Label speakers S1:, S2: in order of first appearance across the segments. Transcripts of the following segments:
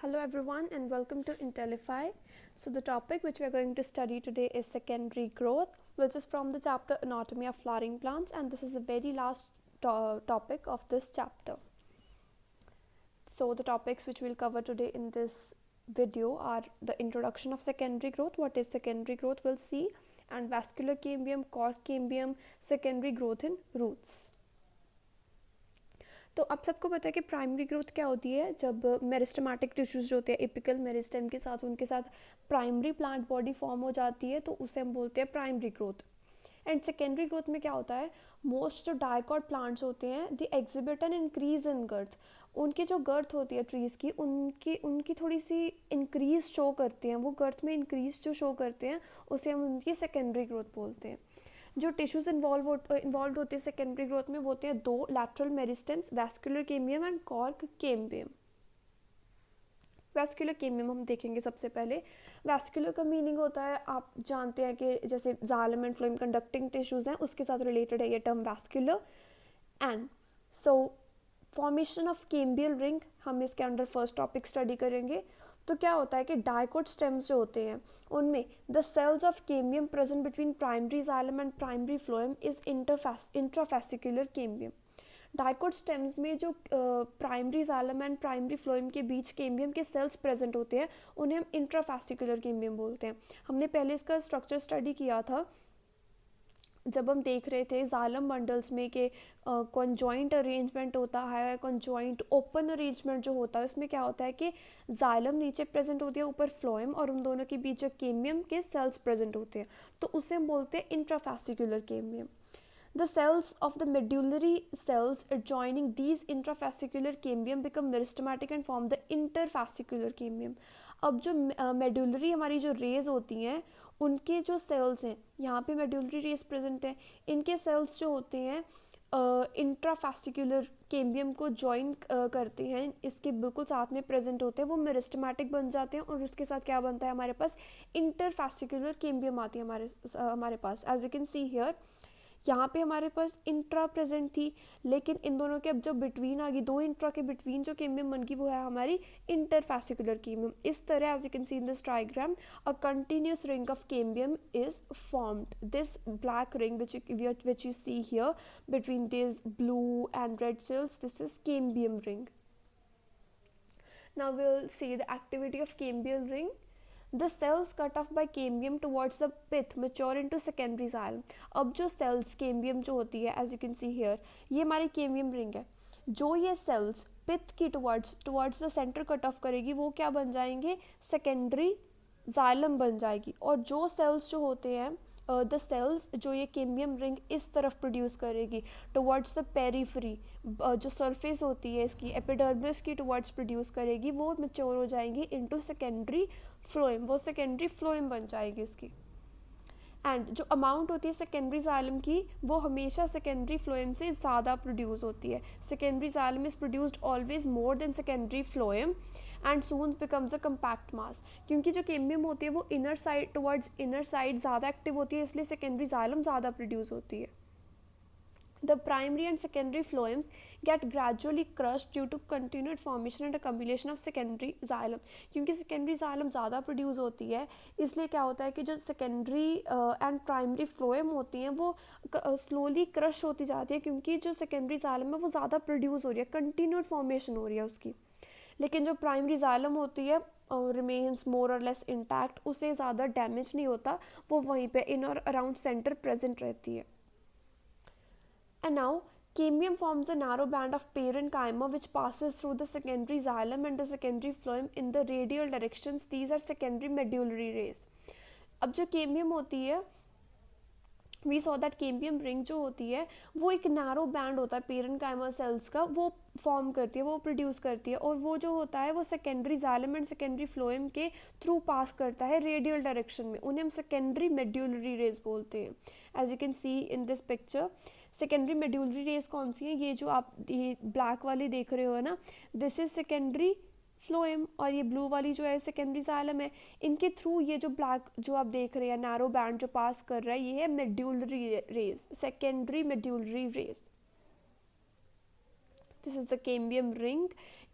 S1: Hello everyone and welcome to Intellify. So the topic which we are going to study today is secondary growth, which is from the chapter Anatomy of Flowering Plants, and this is the very last topic of this chapter. So the topics which we'll cover today in this video are the introduction of secondary growth, what is secondary growth we'll see, and vascular cambium, cork cambium, secondary growth in roots. तो आप सबको पता है कि primary growth क्या होती है, जब मेरिस्टेमेटिक टिश्यूज जो होते हैं एपिकल मेरिस्टेम के साथ उनके साथ प्राइमरी प्लांट बॉडी फॉर्म हो जाती है, तो उसे हम बोलते हैं primary growth. And secondary growth में क्या होता है, मोस्ट जो डाइकॉट प्लांट्स होते हैं they exhibit an increase in girth. उनकी जो गर्थ होती है ट्रीज़ की उनकी थोड़ी सी इंक्रीज शो करते हैं, वो गर्थ में इंक्रीज जो शो करते हैं उसे हम उनकी सेकेंडरी ग्रोथ बोलते हैं. जो टिश्यूज इन्वॉल्व होते हैं सेकेंडरी ग्रोथ में वो होते हैं दो lateral meristems, vascular केमियम and cork cambium. Vascular केमियम हम देखेंगे सबसे पहले. वैस्कुलर का मीनिंग होता है, आप जानते हैं कि जैसे xylem and phloem conducting tissues हैं उसके साथ रिलेटेड है ये term vascular. And so formation of cambial ring हम इसके अंडर फर्स्ट टॉपिक स्टडी करेंगे. तो क्या होता है कि डाइकोट स्टेम्स जो होते हैं उनमें the cells of cambium present between primary xylem and primary phloem is intrafascicular cambium. Dicot stems में जो primary xylem and primary phloem के बीच केम्बियम के सेल्स प्रेजेंट होते हैं उन्हें हम इंट्राफेसिकुलर केम्बियम बोलते हैं. हमने पहले इसका स्ट्रक्चर स्टडी किया था जब हम देख रहे थे जाइलम बंडल्स में कि कॉन्जॉइंट अरेंजमेंट होता है, कॉन्जॉइंट ओपन अरेंजमेंट जो होता है उसमें क्या होता है कि जाइलम नीचे प्रेजेंट होती है, ऊपर फ्लोएम, और उन दोनों के बीच जो केम्बियम के सेल्स प्रेजेंट होते हैं तो उसे हम बोलते हैं intrafascicular cambium. The cells of the medullary cells adjoining these intrafascicular cambium become meristematic and form the interfascicular cambium. अब जो मेडुलरी हमारी जो रेज होती हैं उनके जो सेल्स हैं, यहाँ पे मेडुलरी रेज प्रेजेंट है, इनके सेल्स जो होते हैं इंट्राफेसिकुलर केम्बियम को ज्वाइन करते हैं, इसके बिल्कुल साथ में प्रेजेंट होते हैं, वो मेरिस्टेमेटिक बन जाते हैं और उसके साथ क्या बनता है हमारे पास इंटरफेसिकुलर केम्बियम आती है हमारे पास. As you can see here यहाँ पे हमारे पास इंट्रा प्रेजेंट थी, लेकिन इन दोनों के अब जब बिटवीन आ गई, दो इंट्रा के बिटवीन जो केम्बियम बन गई वो है हमारी इंटरफेसिकुलर केम्बियम. इस तरह as you can see in this diagram a continuous ring of cambium is formed. This black ring which you see here between these blue and red cells, this is cambium ring. Now we'll see the activity of cambial ring. The cells cut off by cambium towards the pith mature into secondary xylem. अब जो cells cambium जो होती है as you can see here, ये हमारी cambium ring है. जो ये cells pith की towards the center cut off करेगी वो क्या बन जाएंगे, secondary xylem बन जाएगी. और जो cells जो होते हैं द सेल्स जो ये केम्बियम रिंग इस तरफ प्रोड्यूस करेगी टुवर्ड्स द पेरीफ्री, जो सरफेस होती है इसकी एपिडर्मिस की टुवर्ड्स प्रोड्यूस करेगी, वो मैच्योर हो जाएंगी इनटू सेकेंडरी फ्लोएम, वो सेकेंडरी फ्लोएम बन जाएगी इसकी. एंड जो अमाउंट होती है सेकेंडरी जाइलम की वो हमेशा सेकेंडरी फ्लोएम से ज़्यादा प्रोड्यूस होती है. Secondary xylem is produced always more than secondary phloem and soon becomes a compact mass. क्योंकि जो केम्बियम होती है वो inner side towards inner side ज़्यादा एक्टिव होती है, इसलिए सेकेंडरी जाइलम ज़्यादा प्रोड्यूस होती है. The primary and secondary phloems get gradually crushed due to continued formation and accumulation of secondary xylem. क्योंकि secondary xylem ज़्यादा प्रोड्यूस होती है इसलिए क्या होता है कि जो secondary and primary phloem होती हैं वो स्लोली क्रश होती जाती है, क्योंकि जो secondary xylem है वो ज़्यादा प्रोड्यूस हो रही है, कंटिन्यूड फॉर्मेशन हो रही है उसकी. लेकिन जो प्राइमरी जाइलम होती है रिमेन्स मोर और लेस इंटैक्ट, उसे ज़्यादा डैमेज नहीं होता, वो वहीं पे इन और अराउंड सेंटर प्रेजेंट रहती है. And now cambium forms a narrow band of parenchyma which passes through the secondary xylem and the secondary phloem in the radial directions. These are secondary medullary rays. अब जो cambium होती है we saw that cambium ring जो होती है वो एक narrow band होता है पेरेन्काइमा सेल्स का, वो फॉर्म करती है, वो प्रोड्यूस करती है, और वो जो होता है वो secondary xylem and secondary phloem के थ्रू पास करता है रेडियल डायरेक्शन में. उन्हें हम सेकेंडरी मेड्यूलरी रेज बोलते हैं. As you can see in this picture secondary medullary rays कौन सी है, ये जो आप ये ब्लैक वाली देख रहे हो ना, दिस इज सेकेंडरी फ्लोएम, और ये ब्लू वाली जो है सेकेंडरी जाइलम है. इनके थ्रू ये जो ब्लैक जो आप देख रहे हैं नैरो बैंड जो पास कर रहा है ये है medullary rays, secondary medullary rays. This is the cambium ring.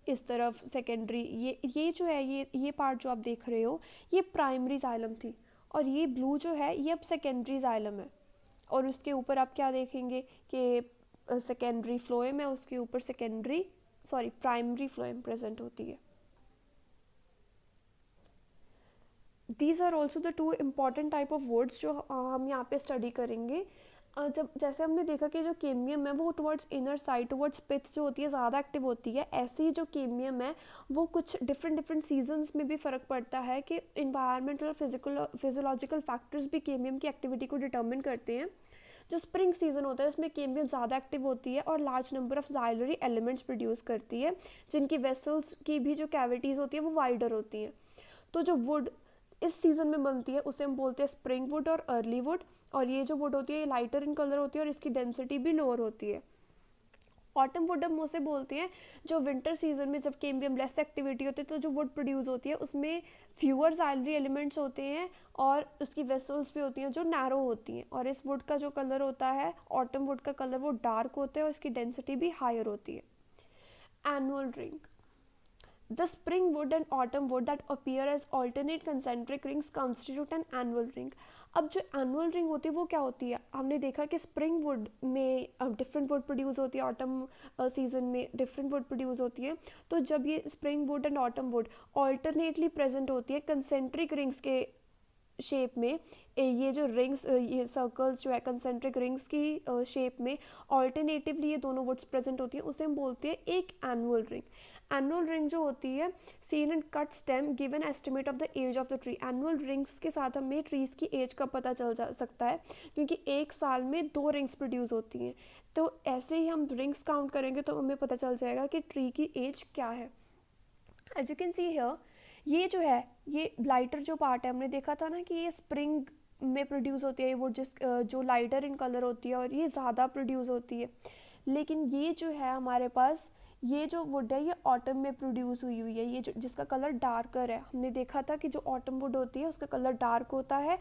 S1: इस तरफ सेकेंडरी, ये जो है ये पार्ट जो आप देख रहे हो ये प्राइमरी जाइलम थी, और ये ब्लू जो है ये अब सेकेंडरी जाइलम है। और उसके ऊपर आप क्या देखेंगे कि सेकेंडरी फ्लोएम है, उसके ऊपर प्राइमरी फ्लोएम प्रेजेंट होती है। These are also the two important type of words जो हम यहाँ पे स्टडी करेंगे। जब जैसे हमने देखा कि जो केमियम है वो टुवर्ड्स इनर साइड टुवर्ड्स पिथ जो होती है ज़्यादा एक्टिव होती है, ऐसे ही जो केमियम है वो कुछ डिफरेंट सीजन्स में भी फ़र्क पड़ता है कि इन्वायरमेंटल फिजियोलॉजिकल फैक्टर्स भी केमियम की एक्टिविटी को डिटर्मिन करते हैं। जो स्प्रिंग सीजन होता है उसमें केमियम ज़्यादा एक्टिव होती है और large number of xylary elements produce करती है, जिनकी वेसल्स की भी जो कैविटीज़ होती है वो वाइडर होती हैं। तो जो वुड इस सीज़न में बनती है उसे हम बोलते हैं स्प्रिंग वुड और अर्ली वुड, और ये जो वुड होती है ये लाइटर इन कलर होती है और इसकी डेंसिटी भी लोअर होती है। ऑटम वुड हम उसे बोलते हैं जो विंटर सीजन में जब केम्बियम लेस एक्टिविटी होती है तो जो वुड प्रोड्यूस होती है उसमें फ्यूअर जाइलरी एलिमेंट्स होते हैं और उसकी वेसल्स भी होती हैं जो नैरो होती हैं, और इस वुड का जो कलर होता है ऑटम वुड का कलर वो डार्क होता है और इसकी डेंसिटी भी हायर होती है। Annual ring, the spring wood and autumn wood that appear as alternate concentric rings constitute an annual ring। अब जो एनुअल रिंग होती है वो क्या होती है, हमने देखा कि स्प्रिंग वुड में डिफरेंट वुड प्रोड्यूस होती है, ऑटम सीजन में डिफरेंट वुड प्रोड्यूस होती है। तो जब ये spring would and autumn would alternately present होती है कंसेंट्रिक रिंग्स के शेप में, ये जो रिंग्स ये सर्कल्स जो है कंसेंट्रिक रिंग्स की शेप में ऑल्टरनेटिवली ये दोनों वुड्स प्रेजेंट होती है, उसे हम बोलते हैं एक एनुअल रिंग। एनुअल रिंग जो होती है seen and cut stem give an estimate of the age of the tree. Annual rings के साथ हमें ट्रीज़ की एज का पता चल जा सकता है क्योंकि एक साल में 2 रिंग्स प्रोड्यूस होती हैं। तो ऐसे ही हम रिंग्स काउंट करेंगे तो हमें पता चल जाएगा कि ट्री की एज क्या है। As you can see here, ये जो है ये लाइटर जो पार्ट है हमने देखा था ना कि ये स्प्रिंग में प्रोड्यूस होती है वो जो लाइटर इन कलर होती है और ये ज़्यादा प्रोड्यूस होती है। लेकिन ये जो है हमारे पास ये जो वुड है ये ऑटम में प्रोड्यूस हुई है, ये जो जिसका कलर डार्कर है। हमने देखा था कि जो ऑटम वुड होती है उसका कलर डार्क होता है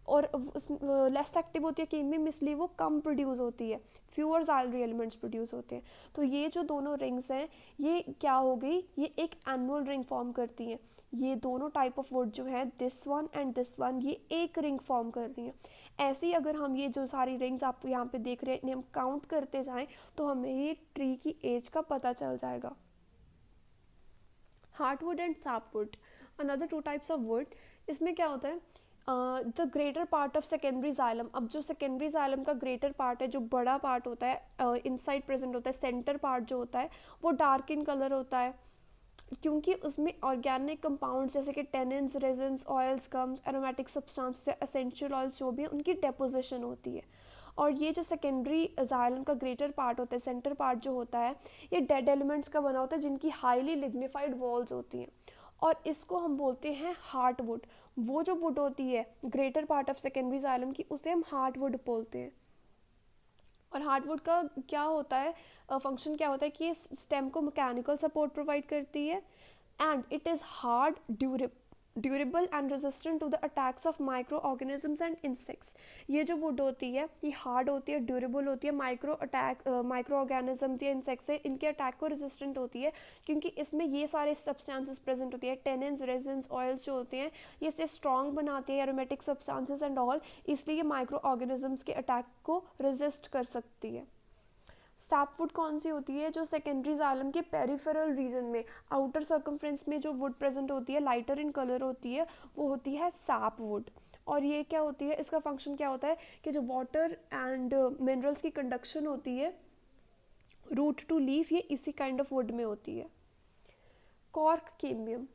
S1: और उस लेस एक्टिव होती है केमियम, इसलिए वो कम प्रोड्यूस होती है, फ्यूअर जाइलरी एलिमेंट्स प्रोड्यूस होते हैं। तो ये जो दोनों रिंग्स हैं ये क्या हो गई, ये एक एनुअल रिंग फॉर्म करती हैं। ये दोनों टाइप ऑफ वुड जो है this one and this one ये एक रिंग फॉर्म कर रही हैं। ऐसे ही अगर हम ये जो सारी रिंग्स आप यहाँ पे देख रहे हैं इन्हें हम काउंट करते जाएं तो हमें ये ट्री की एज का पता चल जाएगा। Heartwood and sapwood, another 2 types of would. इसमें क्या होता है the greater part of secondary xylem, अब जो सेकेंडरी जाइलम का ग्रेटर पार्ट है जो बड़ा पार्ट होता है इनसाइड प्रेजेंट होता है, सेंटर पार्ट जो होता है वो डार्क इन कलर होता है क्योंकि उसमें ऑर्गेनिक कंपाउंड्स जैसे कि tannins, resins, oils, gums, aromatic substances, essential oils जो भी हैं उनकी डेपोजिशन होती है। और ये जो सेकेंडरी जाइलम का ग्रेटर पार्ट होता है, सेंटर पार्ट जो होता है ये डेड एलिमेंट्स का बना होता है जिनकी हाईली लिग्निफाइड वॉल्स होती हैं और इसको हम बोलते हैं हार्टवुड। वो जो वुड होती है greater part of secondary xylem की उसे हम हार्टवुड बोलते हैं। और हार्टवुड का क्या होता है फंक्शन क्या होता है कि ये स्टेम को मैकेनिकल सपोर्ट प्रोवाइड करती है and it is hard, durable and resistant to the attacks of micro organisms and insects. ये जो वुड होती है ये हार्ड होती है, ड्यूरेबल होती है, माइक्रो ऑर्गेनिजम्स या इंसेक्ट्स से इनके अटैक को रेजिस्टेंट होती है क्योंकि इसमें ये सारे सब्सटेंसेस प्रेजेंट होती है। टेनिन्स, रेजिन्स, ऑयल्स जो होते हैं ये इसे स्ट्रॉन्ग बनाते हैं, एरोमेटिक सब्सटेंसेस एंड ऑल, इसलिए ये माइक्रो ऑर्गेनिजम्स के अटैक को रेजिस्ट कर सकती है। सैपवुड कौन सी होती है, जो सेकेंडरी जाइलम के पेरिफेरल रीजन में आउटर सर्कमफ्रेंस में जो वुड प्रेजेंट होती है लाइटर इन कलर होती है वो होती है सैपवुड। और ये क्या होती है, इसका फंक्शन क्या होता है कि जो वाटर एंड मिनरल्स की कंडक्शन होती है रूट टू लीफ ये इसी काइंड ऑफ वुड में होती है। कॉर्क केम्बियम,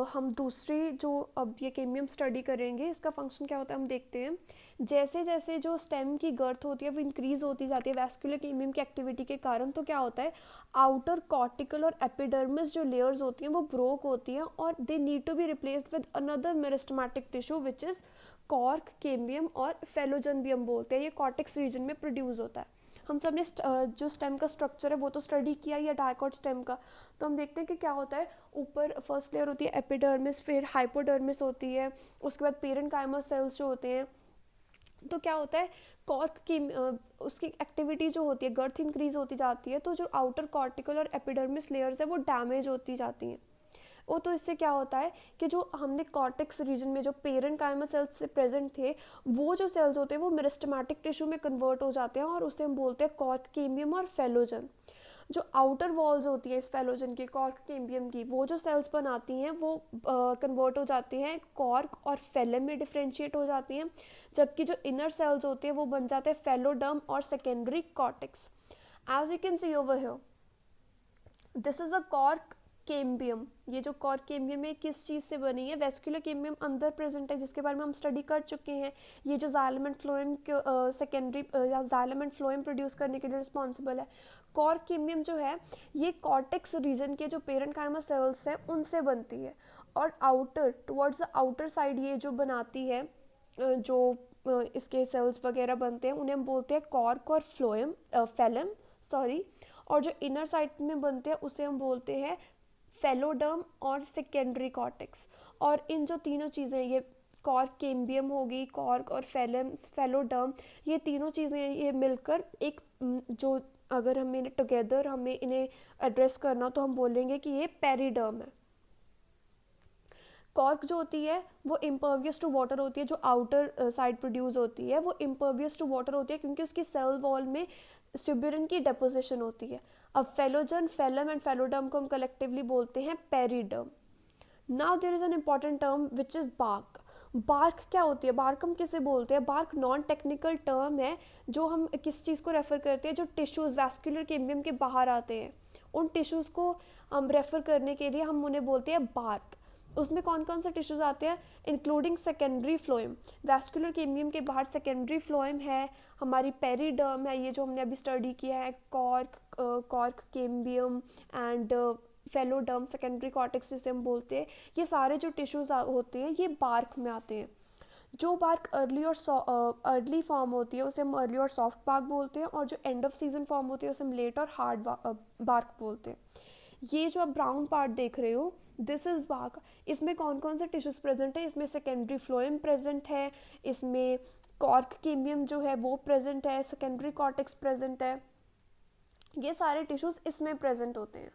S1: हम दूसरी जो अब ये केमियम स्टडी करेंगे इसका फंक्शन क्या होता है हम देखते हैं। जैसे जैसे जो स्टेम की गर्थ होती है वो इंक्रीज होती जाती है वैस्कुलर केमियम की एक्टिविटी के कारण, तो क्या होता है आउटर कॉर्टिकल और एपिडर्मिस जो लेयर्स होती हैं वो ब्रोक होती हैं और they need to be replaced with another meristematic tissue which is cork cambium और फेलोजन भी हम बोलते हैं। ये कॉर्टेक्स रीजन में प्रोड्यूस होता है। हम सब ने जो स्टेम का स्ट्रक्चर है वो तो स्टडी किया या डायकॉट स्टेम का, तो हम देखते हैं कि क्या होता है। ऊपर फर्स्ट लेयर होती है एपिडर्मिस, फिर हाइपोडर्मिस होती है, उसके बाद पेरेंकाइमा सेल्स जो होते हैं तो क्या होता है, कॉर्क की उसकी एक्टिविटी जो होती है, गर्थ इंक्रीज होती जाती है, तो जो आउटर कॉर्टिकल और एपिडर्मिस लेयर्स है वो डैमेज होती जाती हैं। वो तो इससे क्या होता है कि जो हमने कॉर्टेक्स रीजन में जो पेरेंकाइमा सेल्स से प्रेजेंट थे, वो जो सेल्स होते हैं वो मेरिस्टेमेटिक टिश्यू में कन्वर्ट हो जाते हैं और उसे हम बोलते हैं कॉर्क कैम्बियम और फेलोजन। जो आउटर वॉल्स होती है इस फेलोजन की, कॉर्क कैम्बियम की, वो जो सेल्स बनाती हैं वो कन्वर्ट हो जाती हैं कॉर्क और फेलम में डिफ्रेंशिएट हो जाती हैं, जबकि जो इनर सेल्स होते हैं वो बन जाते हैं फेलोडर्म और secondary cortex. As you can see over here, this is a cork cambium. ये जो कॉर्क कैम्बियम है किस चीज़ से बनी है, वेस्कुलर कैम्बियम अंदर प्रेजेंट है जिसके बारे में हम स्टडी कर चुके हैं। ये जो जाइलम एंड फ्लोएम सेकेंडरी या जाइलम एंड फ्लोएम प्रोड्यूस करने के लिए रिस्पॉन्सिबल है। कॉर्क कैम्बियम जो है ये कॉर्टेक्स रीजन के जो पेरेंकाइमा सेल्स है उनसे बनती है, और outer towards the outer side ये जो बनाती है जो इसके सेल्स वगैरह बनते हैं उन्हें हम बोलते हैं कॉर्क और फ्लोएम फेलम सॉरी, और जो इनर साइड में बनते हैं उसे हम बोलते हैं फेलोडर्म और सेकेंडरी कॉर्टेक्स। और इन जो तीनों चीज़ें, ये कॉर्क कैम्बियम होगी, कॉर्क और फेलोडर्म, ये तीनों चीज़ें ये मिलकर एक जो अगर हमें टुगेदर हमें इन्हें एड्रेस करना तो हम बोलेंगे कि ये पेरिडर्म है। कॉर्क जो होती है वो इम्पर्वियस टू वाटर होती है, जो आउटर साइड प्रोड्यूस होती है वो इम्पर्वियस टू वाटर होती है क्योंकि उसकी सेल वॉल में स्यूबिरन की डेपोजिशन होती है। अब फेलोजन, फेलम एंड फेलोडर्म को हम कलेक्टिवली बोलते हैं periderm. Now there is an important term which is bark. Bark क्या होती है, बार्क हम किसे बोलते हैं, बार्क नॉन टेक्निकल टर्म है जो हम किस चीज़ को रेफर करते हैं, जो टिश्यूज़ वैस्कुलर कैम्बियम के बाहर आते हैं उन टिश्यूज़ को हम रेफर करने के लिए हम उन्हें बोलते हैं बार्क। उसमें कौन कौन से टिश्यूज आते हैं, including secondary phloem. Vascular cambium के बाहर सेकेंडरी फ्लोएम है, हमारी पेरिडर्म है, ये जो हमने अभी स्टडी किया है, cork cambium and phelloderm, secondary cortex जिसे हम बोलते हैं, ये सारे जो टिश्यूज होते हैं ये बार्क में आते हैं। जो बार्क अर्ली फॉर्म होती है उसे हम अर्ली और सॉफ्ट बार्क बोलते हैं, और जो एंड ऑफ सीजन फॉर्म होती है उसे हम लेट और हार्ड बार्क बोलते हैं। ये जो आप ब्राउन पार्ट देख रहे हो दिस इज बार्क। इसमें कौन कौन से टिश्यूज प्रेजेंट है, इसमें सेकेंडरी फ्लोएम प्रेजेंट है, इसमें कॉर्क कैम्बियम जो है वो प्रेजेंट है, सेकेंडरी कॉर्टेक्स प्रेजेंट है, ये सारे टिश्यूज इसमें प्रेजेंट होते हैं।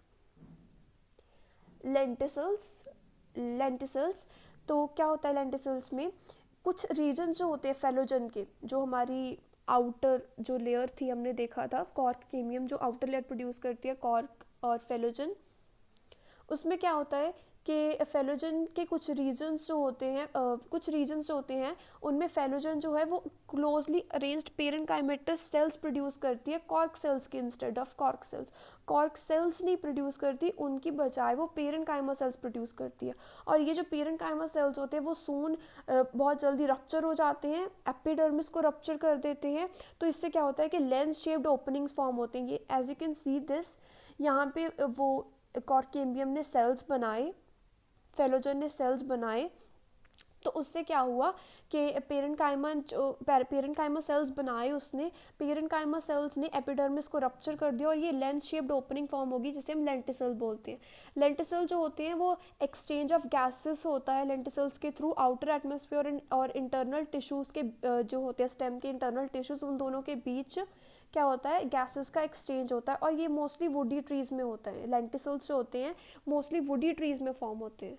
S1: लेंटिसल्स तो क्या होता है लेंटिसल्स में, कुछ रीजन जो होते हैं फेलोजन के, जो हमारी आउटर जो लेयर थी हमने देखा था कॉर्क कैम्बियम जो आउटर लेयर प्रोड्यूस करती है कॉर्क और फेलोजन, उसमें क्या होता है कि फेलोजन के कुछ रीजन्स जो होते हैं उनमें फेलोजन जो है वो closely arranged parenchymatous cells produce करती है कॉर्क सेल्स के instead of cork cells. Cork cells नहीं प्रोड्यूस करती, उनकी बजाय वो पेरेंकाइमा सेल्स प्रोड्यूस करती है। और ये जो पेरेंकाइमा सेल्स होते हैं वो सून बहुत जल्दी रप्चर हो जाते हैं, एपिडर्मिस को रप्चर कर देते हैं, तो इससे क्या होता है कि लेंस शेप्ड ओपनिंग्स फॉर्म होते हैं। ये as you can see this, यहाँ पे वो कॉर्क कैम्बियम ने सेल्स बनाए, फेलोजन ने सेल्स बनाए, तो उससे क्या हुआ कि पेरेंकाइमा सेल्स बनाए उसने, पेरेंकाइमा सेल्स ने एपिडर्मिस को रप्चर कर दिया और ये लेंस शेप्ड ओपनिंग फॉर्म होगी जिसे हम लेंटिसल बोलते हैं। लेंटिसल जो होते हैं वो एक्सचेंज ऑफ गैसेस होता है लेंटिसल्स के थ्रू, आउटर एटमोसफियर और इंटरनल टिश्यूज़ के जो होते हैं स्टेम के इंटरनल टिश्यूज़, उन दोनों के बीच क्या होता है गैसेस का एक्सचेंज होता है, और ये मोस्टली वुडी ट्रीज़ में होता है। लेंटिसल्स जो होते हैं मोस्टली वुडी ट्रीज़ में फॉर्म होते हैं।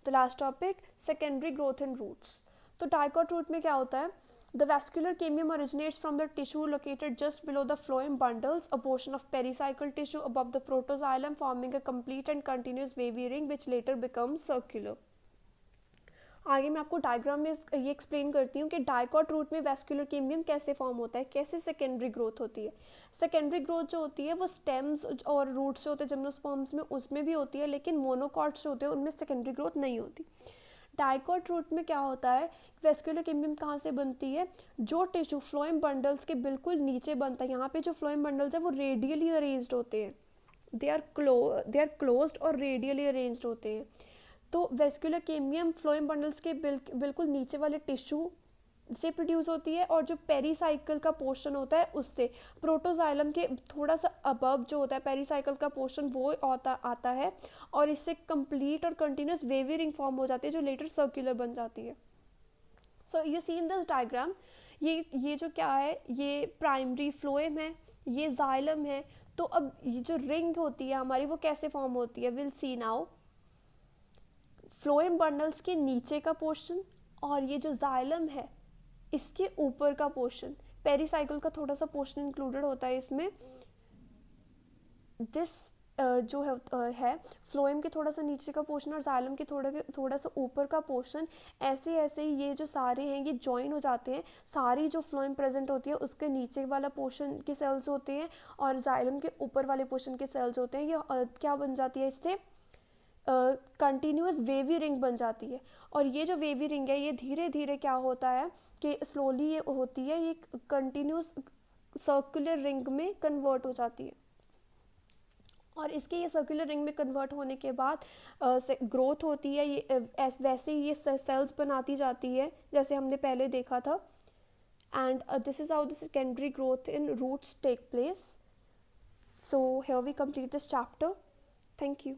S1: The last topic, secondary growth in roots. तो डाइकॉट रूट में क्या होता है, the vascular cambium originates from the tissue located just below the phloem bundles, a portion of pericycle tissue above the protoxylem, forming a complete and continuous wavy ring which later becomes circular. आगे मैं आपको diagram में ये explain करती हूँ कि dicot root में vascular cambium कैसे फॉर्म होता है, कैसे सेकेंडरी ग्रोथ होती है। सेकेंडरी ग्रोथ जो होती है वो स्टेम्स और रूट्स जो होते हैं जिम्नोस्पर्म्स में उसमें भी होती है, लेकिन मोनोकॉट्स जो होते हैं उनमें सेकेंडरी ग्रोथ नहीं होती। डाइकॉट रूट में क्या होता है, वैस्कुलर कैम्बियम कहाँ से बनती है, जो टिश्यू फ्लोएम बंडल्स के बिल्कुल नीचे बनता है, यहाँ पे जो फ्लोएम बंडल्स है वो रेडियली अरेंज्ड होते हैं, दे आर क्लोज्ड और रेडियली अरेंज्ड होते हैं। तो वैस्कुलर कैम्बियम फ्लोएम बंडल्स के बिल्कुल नीचे वाले टिश्यू से प्रोड्यूस होती है, और जो पेरीसाइकिल का पोर्शन होता है उससे, प्रोटोजाइलम के थोड़ा सा अबव जो होता है पेरीसाइकिल का पोर्शन वो आता है, और इससे कंप्लीट और कंटिन्यूस वेवी रिंग फॉर्म हो जाती है जो लेटर सर्कुलर बन जाती है। So you see in this diagram, ये जो क्या है, ये प्राइमरी फ्लोएम है, ये जाइलम है। तो अब ये जो रिंग होती है हमारी वो कैसे फॉर्म होती है, will see now. Phloem bundles के नीचे का पोर्शन और ये जो जाइलम है इसके ऊपर का पोर्शन, पेरीसाइकिल का थोड़ा सा पोर्शन इंक्लूडेड होता है इसमें। दिस जो है फ्लोएम के थोड़ा सा नीचे का पोर्शन और जाइलम के थोड़ा सा ऊपर का पोर्शन, ऐसे ऐसे ही ये जो सारे हैं ये ज्वाइन हो जाते हैं। सारी जो फ्लोएम प्रेजेंट होती है उसके नीचे वाला पोर्शन के सेल्स होते हैं और जाइलम के ऊपर वाले पोर्शन के सेल्स होते हैं। ये क्या बन जाती है, इससे कंटिन्यूस वेवी रिंग बन जाती है। और ये जो वेवी रिंग है ये धीरे धीरे क्या होता है कि स्लोली ये होती है, ये कंटिन्यूस सर्कुलर रिंग में कन्वर्ट हो जाती है। और इसके ये सर्कुलर रिंग में कन्वर्ट होने के बाद ग्रोथ होती है, ये वैसे ही ये सेल्स बनाती जाती है जैसे हमने पहले देखा था। And this is how the secondary growth in roots take place. So here we complete this chapter. Thank you.